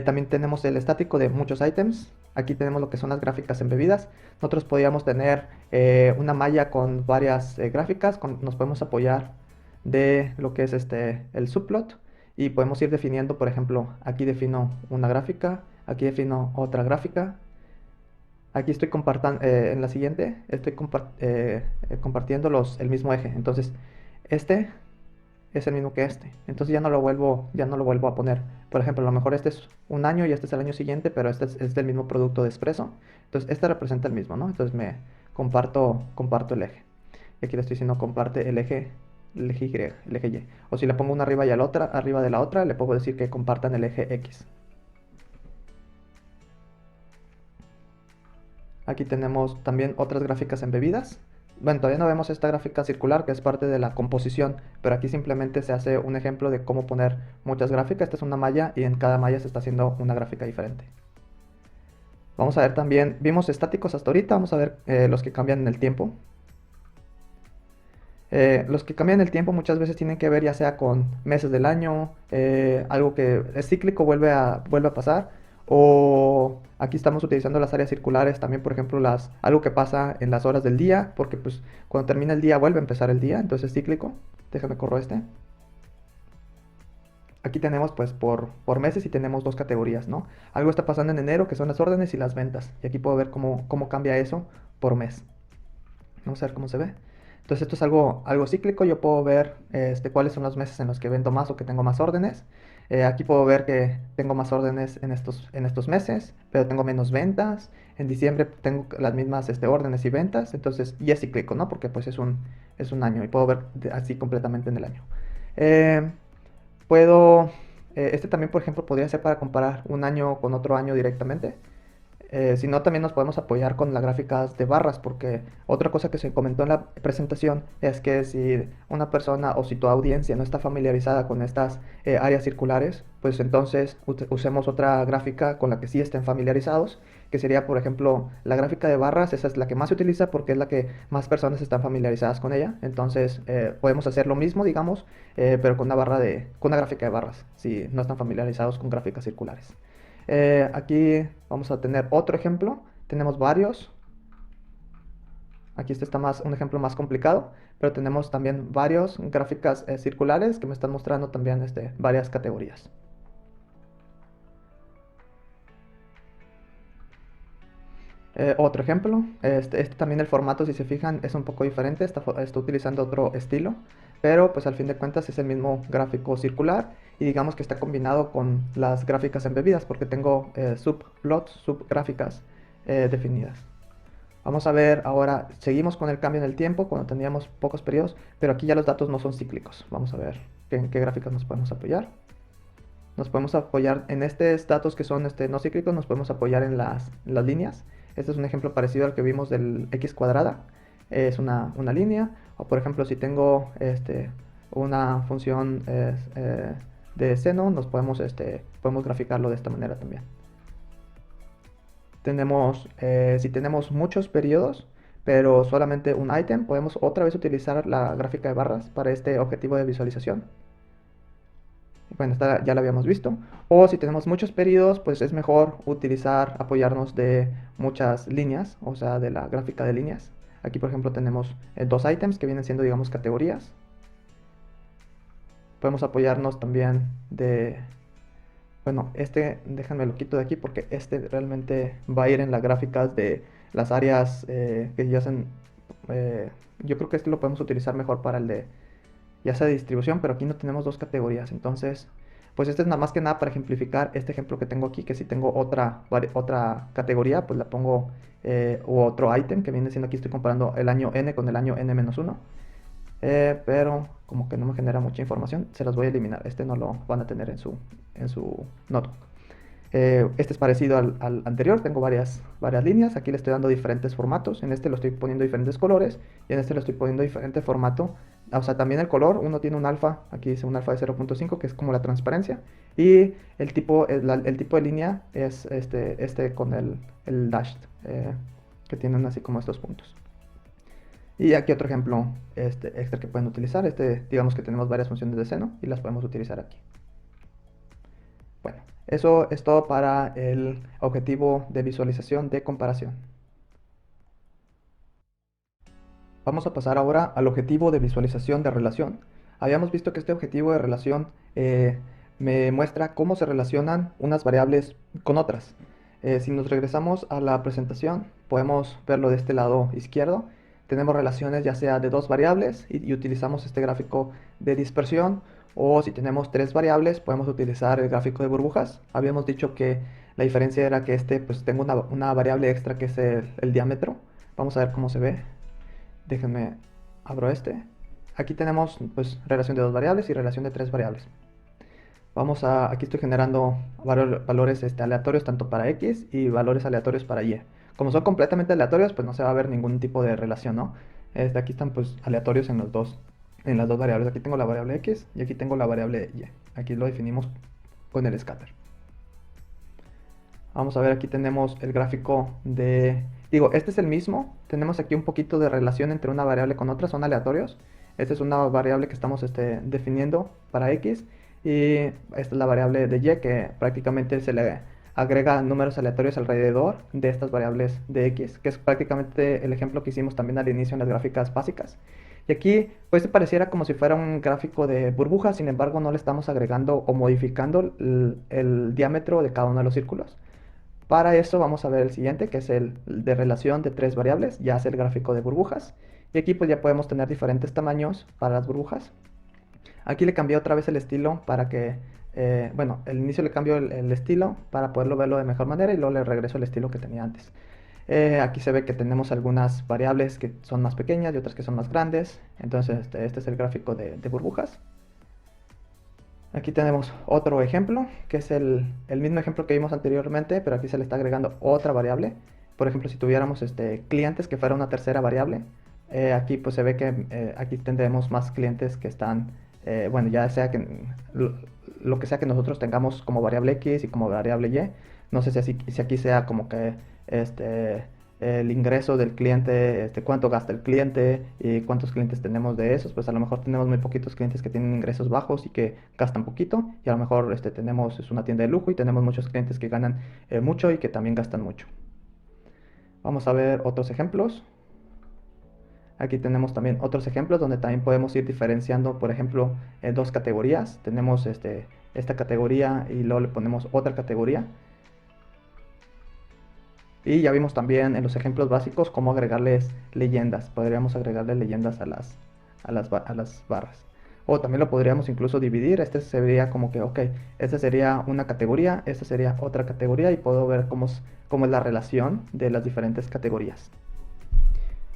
También tenemos el estático de muchos ítems. Aquí tenemos lo que son las gráficas embebidas. Nosotros podríamos tener una malla con varias gráficas. Nos podemos apoyar de lo que es el subplot. Y podemos ir definiendo, por ejemplo, aquí defino una gráfica, aquí defino otra gráfica. Aquí estoy compartiendo, en la siguiente, compartiendo el mismo eje. Entonces, este es el mismo que este. Entonces ya no lo vuelvo a poner. Por ejemplo, a lo mejor este es un año y este es el año siguiente, pero es del mismo producto de Espresso. Entonces, este representa el mismo, ¿no? Entonces comparto el eje. Y aquí le estoy diciendo comparte el eje Y, el eje Y. O si le pongo una arriba y a la otra, arriba de la otra, le puedo decir que compartan el eje X. Aquí tenemos también otras gráficas embebidas. Bueno, todavía no vemos esta gráfica circular que es parte de la composición, pero aquí simplemente se hace un ejemplo de cómo poner muchas gráficas. Esta es una malla y en cada malla se está haciendo una gráfica diferente. Vamos a ver también, vimos estáticos hasta ahorita, vamos a ver los que cambian en el tiempo. Los que cambian el tiempo muchas veces tienen que ver ya sea con meses del año, algo que es cíclico vuelve a pasar, o aquí estamos utilizando las áreas circulares también, por ejemplo, algo que pasa en las horas del día, porque pues cuando termina el día vuelve a empezar el día, entonces es cíclico. Déjame corro este. Aquí tenemos pues por meses y tenemos dos categorías, ¿no? Algo está pasando en enero que son las órdenes y las ventas, y aquí puedo ver cómo cambia eso por mes. Vamos a ver cómo se ve. Entonces esto es algo cíclico. Yo puedo ver cuáles son los meses en los que vendo más o que tengo más órdenes. Aquí puedo ver que tengo más órdenes en estos meses, pero tengo menos ventas. En diciembre tengo las mismas órdenes y ventas. Entonces, y es cíclico, ¿no? Porque pues es un año y puedo ver así completamente en el año. Eh, puedo, también, por ejemplo, podría ser para comparar un año con otro año directamente. Si no, también nos podemos apoyar con las gráficas de barras, porque otra cosa que se comentó en la presentación es que si una persona o si tu audiencia no está familiarizada con estas áreas circulares, pues entonces usemos otra gráfica con la que sí estén familiarizados, que sería, por ejemplo, la gráfica de barras. Esa es la que más se utiliza porque es la que más personas están familiarizadas con ella. Entonces podemos hacer lo mismo, digamos, pero con una gráfica de barras, si no están familiarizados con gráficas circulares. Aquí vamos a tener otro ejemplo. Tenemos varios. Aquí está un ejemplo más complicado, pero tenemos también varios gráficas circulares que me están mostrando también varias categorías. Otro ejemplo, también el formato, si se fijan, es un poco diferente, está utilizando otro estilo, pero pues al fin de cuentas es el mismo gráfico circular y digamos que está combinado con las gráficas embebidas porque tengo subplots, subgráficas definidas. Vamos a ver ahora, seguimos con el cambio en el tiempo cuando teníamos pocos periodos, pero aquí ya los datos no son cíclicos. Vamos a ver en qué gráficas nos podemos apoyar. Nos podemos apoyar en estos datos que son no cíclicos, nos podemos apoyar en las líneas. Este es un ejemplo parecido al que vimos del x cuadrada. Es una línea. O por ejemplo, si tengo una función de seno, podemos graficarlo de esta manera también. Si tenemos muchos periodos, pero solamente un ítem, podemos otra vez utilizar la gráfica de barras para este objetivo de visualización. Bueno, esta ya la habíamos visto. O si tenemos muchos periodos, pues es mejor apoyarnos de muchas líneas, o sea, de la gráfica de líneas. Aquí, por ejemplo, tenemos dos ítems que vienen siendo, digamos, categorías. Podemos apoyarnos también bueno, déjenme lo quito de aquí porque realmente va a ir en las gráficas de las áreas que ya hacen. Yo creo que lo podemos utilizar mejor para el de ya sea de distribución, pero aquí no tenemos dos categorías. Entonces, Pues este es nada más que nada para ejemplificar este ejemplo que tengo aquí, que si tengo otra categoría, pues la pongo, o otro ítem que viene siendo aquí, estoy comparando el año n con el año n-1, pero como que no me genera mucha información, se los voy a eliminar. Este no lo van a tener en su notebook. Este es parecido al anterior, tengo varias líneas, aquí le estoy dando diferentes formatos, en este lo estoy poniendo diferentes colores y en este le estoy poniendo diferente formato. O sea, también el color, uno tiene un alfa, aquí dice un alfa de 0.5 que es como la transparencia, y el tipo de línea es este con el dash, que tienen así como estos puntos. Y aquí otro ejemplo extra que pueden utilizar, digamos que tenemos varias funciones de seno y las podemos utilizar aquí. Bueno, eso es todo para el objetivo de visualización de comparación. Vamos a pasar ahora al objetivo de visualización de relación. Habíamos visto que este objetivo de relación me muestra cómo se relacionan unas variables con otras. Si nos regresamos a la presentación, podemos verlo de este lado izquierdo. Tenemos relaciones ya sea de dos variables y utilizamos este gráfico de dispersión, o si tenemos tres variables, podemos utilizar el gráfico de burbujas. Habíamos dicho que la diferencia era que pues tengo una variable extra que es el diámetro. Vamos a ver cómo se ve. Déjenme, abro este. Aquí tenemos pues relación de dos variables y relación de tres variables. Aquí estoy generando valores aleatorios tanto para X y valores aleatorios para Y. Como son completamente aleatorios, pues no se va a ver ningún tipo de relación, ¿no? Aquí están pues aleatorios en las dos variables. Aquí tengo la variable X y aquí tengo la variable Y. Aquí lo definimos con el scatter. Vamos a ver, aquí tenemos el gráfico este es el mismo. Tenemos aquí un poquito de relación entre una variable con otra, son aleatorios. Esta es una variable que estamos definiendo para X. Y esta es la variable de Y, que prácticamente se le agrega números aleatorios alrededor de estas variables de X, que es prácticamente el ejemplo que hicimos también al inicio en las gráficas básicas. Y aquí pues pareciera como si fuera un gráfico de burbujas, sin embargo no le estamos agregando o modificando el diámetro de cada uno de los círculos. Para eso vamos a ver el siguiente, que es el de relación de tres variables, ya es el gráfico de burbujas. Y aquí pues ya podemos tener diferentes tamaños para las burbujas. Aquí le cambié otra vez el estilo para que, al inicio le cambio el estilo para poderlo verlo de mejor manera y luego le regreso el estilo que tenía antes. Aquí se ve que tenemos algunas variables que son más pequeñas y otras que son más grandes. Entonces este es el gráfico de burbujas. Aquí tenemos otro ejemplo, que es el mismo ejemplo que vimos anteriormente, pero aquí se le está agregando otra variable. Por ejemplo, si tuviéramos clientes que fuera una tercera variable, aquí pues se ve que aquí tendremos más clientes que están, ya sea que lo que sea que nosotros tengamos como variable X y como variable Y. No sé si aquí sea como que el ingreso del cliente, cuánto gasta el cliente y cuántos clientes tenemos de esos. Pues a lo mejor tenemos muy poquitos clientes que tienen ingresos bajos y que gastan poquito, y a lo mejor tenemos una tienda de lujo y tenemos muchos clientes que ganan mucho y que también gastan mucho. Vamos a ver otros ejemplos. Aquí tenemos también otros ejemplos donde también podemos ir diferenciando, por ejemplo, dos categorías. Tenemos esta categoría y luego le ponemos otra categoría. Y ya vimos también en los ejemplos básicos cómo agregarles leyendas. Podríamos agregarle leyendas a las barras. O también lo podríamos incluso dividir. Este sería como que, ok, esta sería una categoría, esta sería otra categoría, y puedo ver cómo es la relación de las diferentes categorías.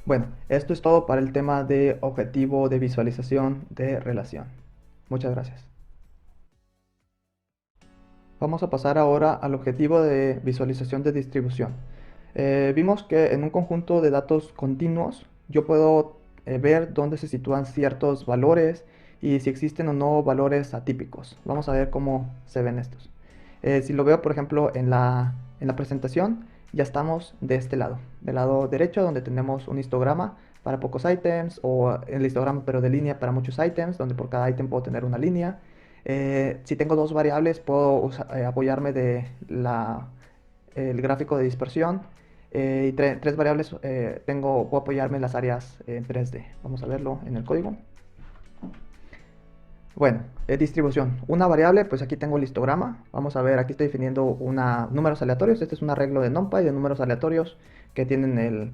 Bueno, esto es todo para el tema de objetivo de visualización de relación. Muchas gracias. Vamos a pasar ahora al objetivo de visualización de distribución. Vimos que en un conjunto de datos continuos yo puedo ver dónde se sitúan ciertos valores y si existen o no valores atípicos. Vamos a ver cómo se ven estos. Si lo veo, por ejemplo, en la presentación, ya estamos de este lado, del lado derecho, donde tenemos un histograma para pocos ítems, o el histograma pero de línea para muchos ítems, donde por cada ítem puedo tener una línea. Si tengo dos variables, puedo apoyarme el gráfico de dispersión. Y tres variables, puedo apoyarme en las áreas en 3D. Vamos a verlo en el código. Bueno, distribución. Una variable, pues aquí tengo el histograma. Vamos a ver, aquí estoy definiendo números aleatorios. Este es un arreglo de NumPy de números aleatorios que tienen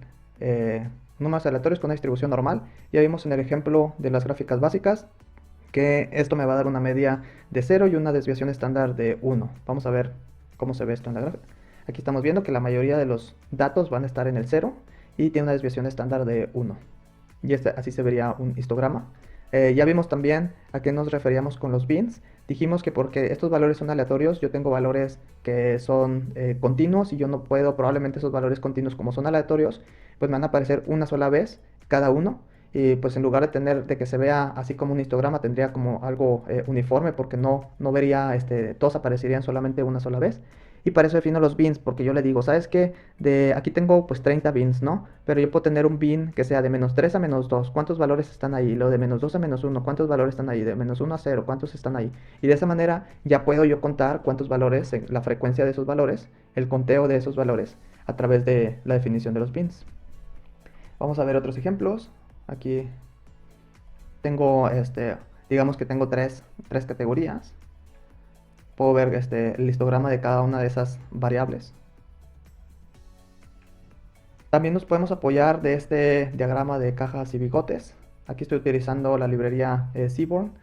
números aleatorios con una distribución normal. Ya vimos en el ejemplo de las gráficas básicas que esto me va a dar una media de 0 y una desviación estándar de 1. Vamos a ver cómo se ve esto en la gráfica. Aquí estamos viendo que la mayoría de los datos van a estar en el 0 y tiene una desviación estándar de 1. Y así se vería un histograma. Ya vimos también a qué nos referíamos con los bins. Dijimos que porque estos valores son aleatorios, yo tengo valores que son continuos y yo no puedo, probablemente esos valores continuos como son aleatorios, pues me van a aparecer una sola vez cada uno. Y pues en lugar de tener, de que se vea así como un histograma, tendría como algo uniforme porque no vería, todos aparecerían solamente una sola vez. Y para eso defino los bins, porque yo le digo, ¿sabes qué? Aquí tengo pues 30 bins, ¿no? Pero yo puedo tener un bin que sea de -3 a -2, ¿cuántos valores están ahí? Lo de -2 a -1, ¿cuántos valores están ahí? De -1 a 0, ¿cuántos están ahí? Y de esa manera ya puedo yo contar cuántos valores, la frecuencia de esos valores, el conteo de esos valores a través de la definición de los bins. Vamos a ver otros ejemplos. Aquí tengo, digamos que tengo tres categorías. Puedo ver el histograma de cada una de esas variables. También nos podemos apoyar de este diagrama de cajas y bigotes. Aquí estoy utilizando la librería Seaborn.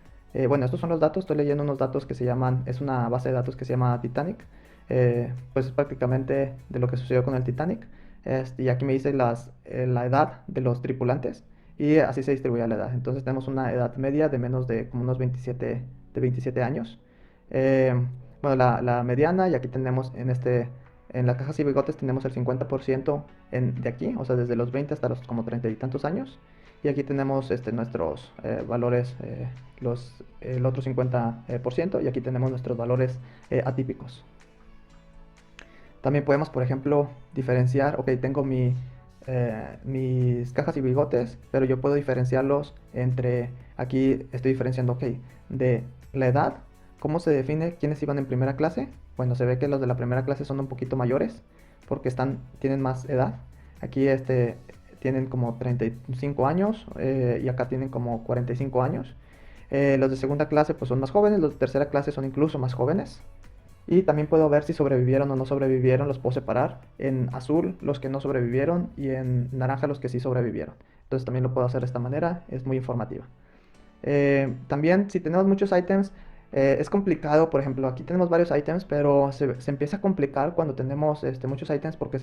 Bueno, estos son los datos, estoy leyendo unos datos que se llaman, es una base de datos que se llama Titanic. Pues es prácticamente de lo que sucedió con el Titanic. Y aquí me dice la edad de los tripulantes y así se distribuye la edad. Entonces tenemos una edad media de menos de como unos 27 años. Eh, bueno, la mediana, y aquí tenemos en las cajas y bigotes tenemos el 50% de aquí, o sea, desde los 20 hasta los como 30 y tantos años. Y aquí tenemos nuestros valores, el otro 50%, y aquí tenemos nuestros valores atípicos. También podemos, por ejemplo, diferenciar, ok, tengo mis cajas y bigotes, pero yo puedo diferenciarlos aquí estoy diferenciando, ok, de la edad. ¿Cómo se define quiénes iban en primera clase? Bueno, se ve que los de la primera clase son un poquito mayores porque tienen más edad. Aquí tienen como 35 años y acá tienen como 45 años. Los de segunda clase pues son más jóvenes, los de tercera clase son incluso más jóvenes. Y también puedo ver si sobrevivieron o no sobrevivieron, los puedo separar en azul los que no sobrevivieron y en naranja los que sí sobrevivieron. Entonces también lo puedo hacer de esta manera, es muy informativa. También si tenemos muchos ítems, es complicado. Por ejemplo, aquí tenemos varios ítems, pero se empieza a complicar cuando tenemos muchos ítems porque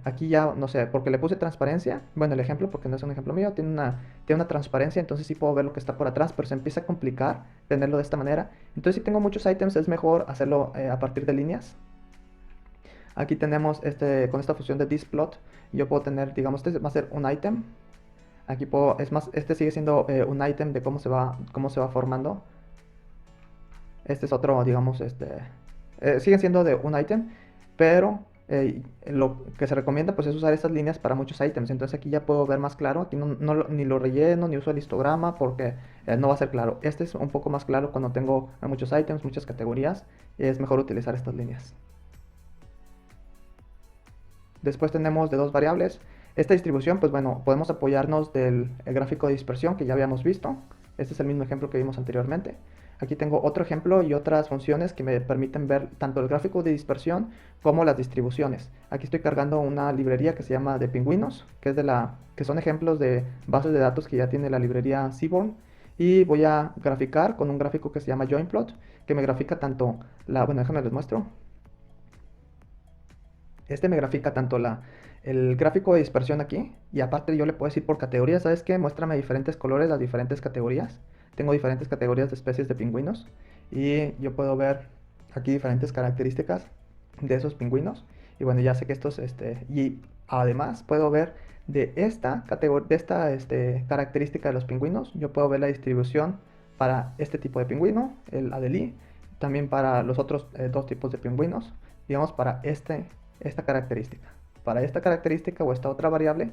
aquí ya, no sé, porque le puse transparencia. Bueno, el ejemplo, porque no es un ejemplo mío, tiene una transparencia, entonces sí puedo ver lo que está por atrás, pero se empieza a complicar tenerlo de esta manera. Entonces si tengo muchos ítems es mejor hacerlo a partir de líneas. Aquí tenemos con esta función de thisplot, yo puedo tener, digamos, este va a ser un ítem. Aquí es más, este sigue siendo un ítem de cómo se va formando. Este es otro, digamos, sigue siendo de un ítem, pero lo que se recomienda pues es usar estas líneas para muchos ítems. Entonces aquí ya puedo ver más claro. Aquí ni lo relleno ni uso el histograma porque no va a ser claro. Este es un poco más claro cuando tengo muchos ítems, muchas categorías. Es mejor utilizar estas líneas. Después tenemos de dos variables. Esta distribución, pues bueno, podemos apoyarnos del gráfico de dispersión que ya habíamos visto. Este es el mismo ejemplo que vimos anteriormente. Aquí tengo otro ejemplo y otras funciones que me permiten ver tanto el gráfico de dispersión como las distribuciones. Aquí estoy cargando una librería que se llama de pingüinos, que son ejemplos de bases de datos que ya tiene la librería Seaborn. Y voy a graficar con un gráfico que se llama joinplot, que me grafica tanto bueno, déjame les muestro. Me grafica tanto el gráfico de dispersión aquí, y aparte yo le puedo decir por categorías, ¿sabes qué? Muéstrame diferentes colores, las diferentes categorías. Tengo diferentes categorías de especies de pingüinos y yo puedo ver aquí diferentes características de esos pingüinos. Y bueno, ya sé que y además puedo ver de esta característica de los pingüinos, yo puedo ver la distribución para este tipo de pingüino, el Adelie, también para los otros dos tipos de pingüinos, digamos para esta característica. Para esta característica o esta otra variable,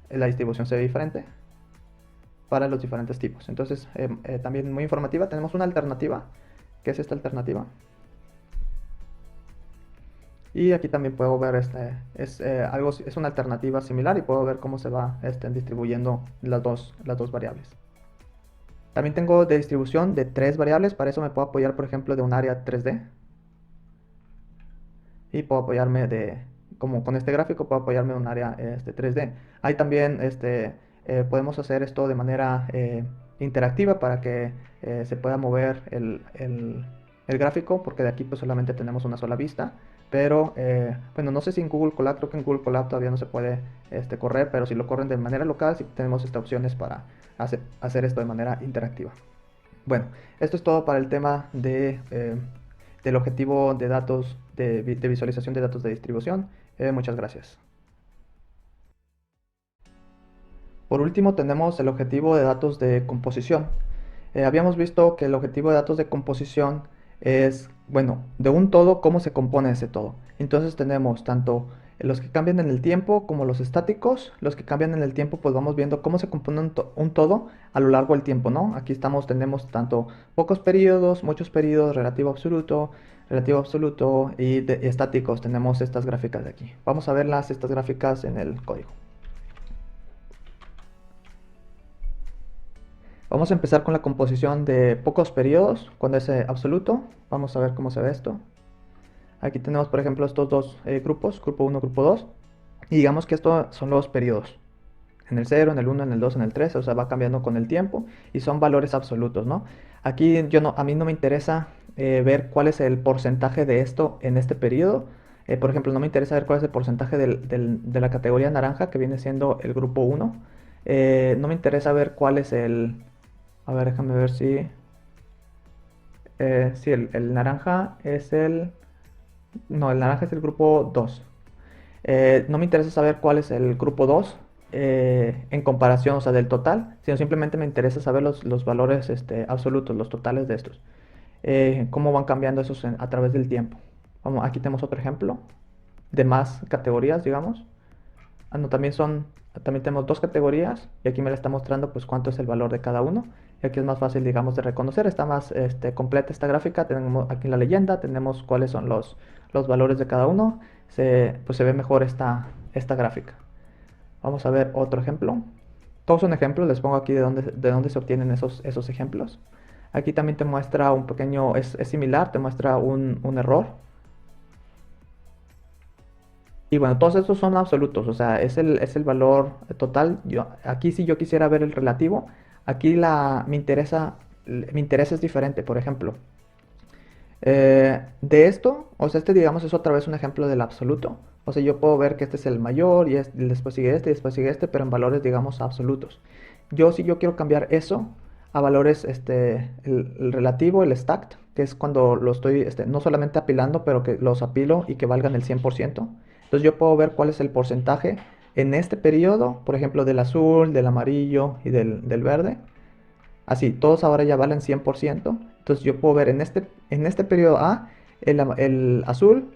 la distribución se ve diferente para los diferentes tipos. Entonces, también muy informativa. Tenemos una alternativa, que es esta alternativa. Y aquí también puedo ver, es una alternativa similar y puedo ver cómo se va distribuyendo las dos variables. También tengo de distribución de 3 variables, para eso me puedo apoyar, por ejemplo, de un área 3D. Y puedo apoyarme como con este gráfico, puedo apoyarme de un área 3D. Ahí también podemos hacer esto de manera interactiva para que se pueda mover el gráfico, porque de aquí pues solamente tenemos una sola vista. Pero bueno, no sé si en Google Colab, creo que en Google Colab todavía no se puede correr, pero si lo corren de manera local, sí tenemos estas opciones para hacer esto de manera interactiva. Bueno, esto es todo para el tema del objetivo de datos, de visualización de datos de distribución. Muchas gracias. Por último, tenemos el objetivo de datos de composición. Habíamos visto que el objetivo de datos de composición es, bueno, de un todo, cómo se compone ese todo. Entonces tenemos tanto los que cambian en el tiempo como los estáticos. Los que cambian en el tiempo, pues vamos viendo cómo se compone un todo a lo largo del tiempo, ¿no? Aquí tenemos tanto pocos periodos, muchos periodos, relativo absoluto y estáticos. Tenemos estas gráficas de aquí. Vamos a verlas, estas gráficas en el código. Vamos a empezar con la composición de pocos periodos, cuando es absoluto. Vamos a ver cómo se ve esto. Aquí tenemos, por ejemplo, estos dos grupos, grupo 1, grupo 2. Y digamos que estos son los periodos. En el 0, en el 1, en el 2, en el 3, o sea, va cambiando con el tiempo y son valores absolutos, ¿no? Aquí a mí no me interesa ver cuál es el porcentaje de esto en este periodo. Por ejemplo, no me interesa ver cuál es el porcentaje de la categoría naranja, que viene siendo el grupo 1. No me interesa ver cuál es el... A ver, déjame ver si... sí, el naranja es el... No, el naranja es el grupo 2. No me interesa saber cuál es el grupo 2 en comparación, o sea, del total, sino simplemente me interesa saber los valores absolutos, los totales de estos. Cómo van cambiando esos a través del tiempo. Vamos, aquí tenemos otro ejemplo de más categorías, digamos. No, también tenemos dos categorías y aquí me la está mostrando pues cuánto es el valor de cada uno. Y aquí es más fácil, digamos, de reconocer, está más completa esta gráfica. Tenemos aquí la leyenda, tenemos cuáles son los valores de cada uno. Pues se ve mejor esta gráfica. Vamos a ver otro ejemplo. Todos son ejemplos, les pongo aquí de dónde se obtienen esos ejemplos. Aquí también te muestra un pequeño, es similar, te muestra un error. Y bueno, todos estos son absolutos, o sea, es el valor total. Aquí si yo quisiera ver el relativo, aquí mi interés es diferente, por ejemplo. De esto, o sea, digamos es otra vez un ejemplo del absoluto. O sea, yo puedo ver que este es el mayor y después sigue y después sigue pero en valores, digamos, absolutos. Si yo quiero cambiar eso a valores, el relativo, el stacked, que es cuando lo estoy, no solamente apilando, pero que los apilo y que valgan el 100%. Entonces yo puedo ver cuál es el porcentaje en este periodo, por ejemplo, del azul, del amarillo y del verde. Así, todos ahora ya valen 100%. Entonces yo puedo ver en este periodo A, el azul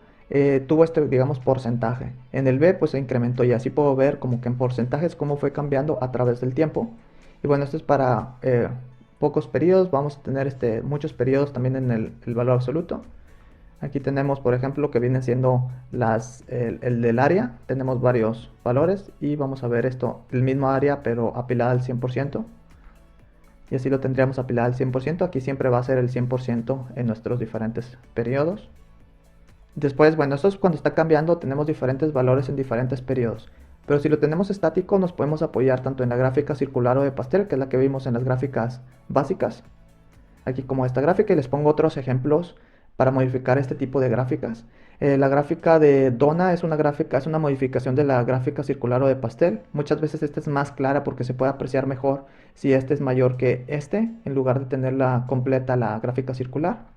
tuvo digamos, porcentaje. En el B, pues se incrementó y así puedo ver como que en porcentajes cómo fue cambiando a través del tiempo. Y bueno, esto es para pocos periodos. Vamos a tener muchos periodos también en el valor absoluto. Aquí tenemos, por ejemplo, que vienen siendo el del área. Tenemos varios valores y vamos a ver esto, el mismo área, pero apilada al 100%. Y así lo tendríamos apilado al 100%. Aquí siempre va a ser el 100% en nuestros diferentes periodos. Después, bueno, esto es cuando está cambiando, tenemos diferentes valores en diferentes periodos. Pero si lo tenemos estático, nos podemos apoyar tanto en la gráfica circular o de pastel, que es la que vimos en las gráficas básicas. Aquí como esta gráfica, y les pongo otros ejemplos para modificar este tipo de gráficas. La gráfica de Dona es una modificación de la gráfica circular o de pastel. Muchas veces esta es más clara porque se puede apreciar mejor si este es mayor que en lugar de tenerla completa la gráfica circular.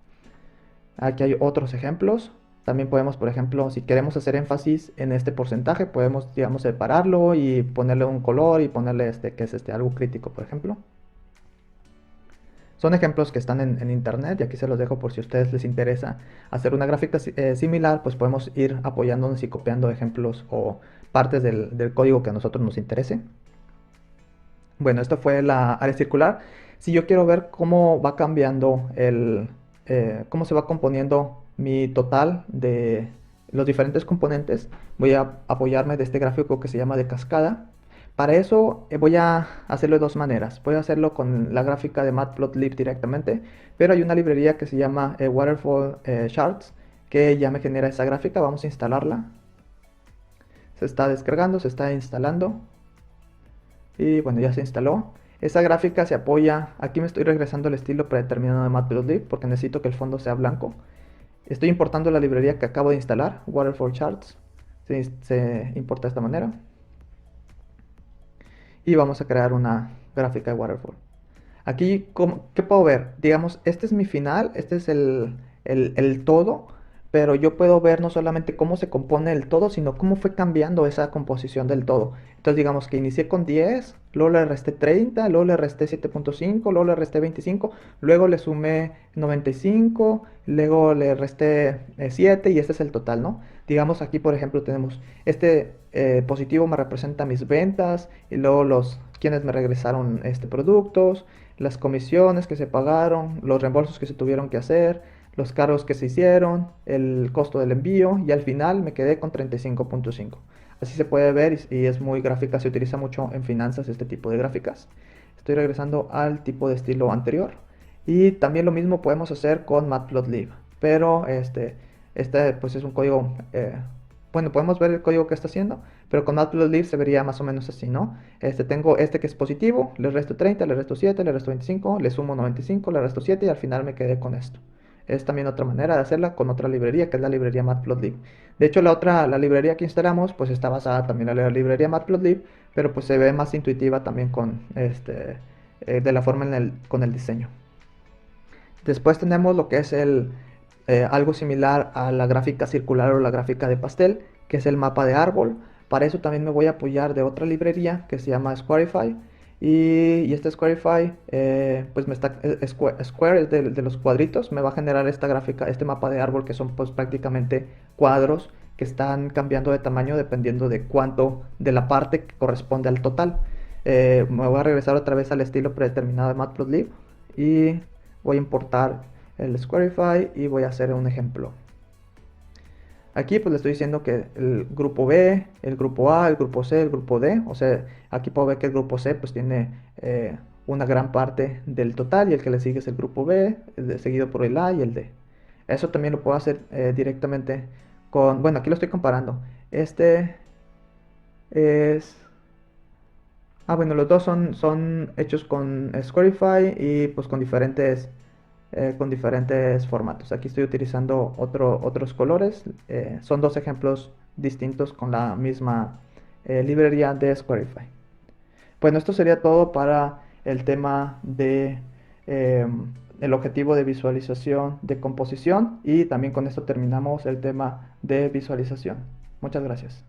Aquí hay otros ejemplos. También podemos, por ejemplo, si queremos hacer énfasis en este porcentaje, podemos, digamos, separarlo y ponerle un color y ponerle que es algo crítico, por ejemplo. Son ejemplos que están en internet y aquí se los dejo por si a ustedes les interesa hacer una gráfica similar, pues podemos ir apoyándonos y copiando ejemplos o partes del código que a nosotros nos interese. Bueno, esto fue la área circular. Si yo quiero ver cómo va cambiando cómo se va componiendo mi total de los diferentes componentes, voy a apoyarme de este gráfico que se llama de cascada. Para eso voy a hacerlo de dos maneras. Voy a hacerlo con la gráfica de Matplotlib directamente, pero hay una librería que se llama Waterfall Charts que ya me genera esa gráfica. Vamos a instalarla. Se está descargando, se está instalando. Y bueno, ya se instaló. Esa gráfica se apoya, aquí me estoy regresando al estilo predeterminado de Matplotlib porque necesito que el fondo sea blanco. Estoy importando la librería que acabo de instalar, Waterfall Charts. Se importa de esta manera. Y vamos a crear una gráfica de Waterfall. Aquí, ¿qué puedo ver? Digamos, este es mi final, este es el todo, pero yo puedo ver no solamente cómo se compone el todo, sino cómo fue cambiando esa composición del todo. Entonces, digamos que inicié con 10, luego le resté 30, luego le resté 7.5, luego le resté 25, luego le sumé 95, luego le resté 7 y este es el total, ¿no? Digamos, aquí, por ejemplo, tenemos este positivo me representa mis ventas y luego los quienes me regresaron productos, las comisiones que se pagaron, los reembolsos que se tuvieron que hacer, los cargos que se hicieron, el costo del envío y al final me quedé con 35.5. Así se puede ver y es muy gráfica, se utiliza mucho en finanzas este tipo de gráficas. Estoy regresando al tipo de estilo anterior y también lo mismo podemos hacer con Matplotlib, pero este pues es un código, bueno, podemos ver el código que está haciendo, pero con Matplotlib se vería más o menos así, ¿no? Tengo este que es positivo, le resto 30, le resto 7, le resto 25, le sumo 95, le resto 7 y al final me quedé con esto. Es también otra manera de hacerla con otra librería, que es la librería Matplotlib. De hecho, la librería que instalamos, pues está basada también en la librería Matplotlib, pero pues se ve más intuitiva también con de la forma con el diseño. Después tenemos lo que es algo similar a la gráfica circular o la gráfica de pastel, que es el mapa de árbol. Para eso también me voy a apoyar de otra librería que se llama Squarify. Y este Squarify, pues Square es de los cuadritos, me va a generar esta gráfica, este mapa de árbol que son pues prácticamente cuadros que están cambiando de tamaño dependiendo de cuánto de la parte que corresponde al total. Me voy a regresar otra vez al estilo predeterminado de Matplotlib y voy a importar el Squarify y voy a hacer un ejemplo. Aquí pues le estoy diciendo que el grupo B, el grupo A, el grupo C, el grupo D, o sea, aquí puedo ver que el grupo C pues tiene una gran parte del total y el que le sigue es el grupo B, seguido por el A y el D. Eso también lo puedo hacer directamente con, bueno, aquí lo estoy comparando. Este es, bueno, los dos son hechos con Squarify y pues con diferentes formatos. Aquí estoy utilizando otros colores. Son dos ejemplos distintos con la misma librería de Squarify. Bueno, esto sería todo para el tema de el objetivo de visualización de composición y también con esto terminamos el tema de visualización. Muchas gracias.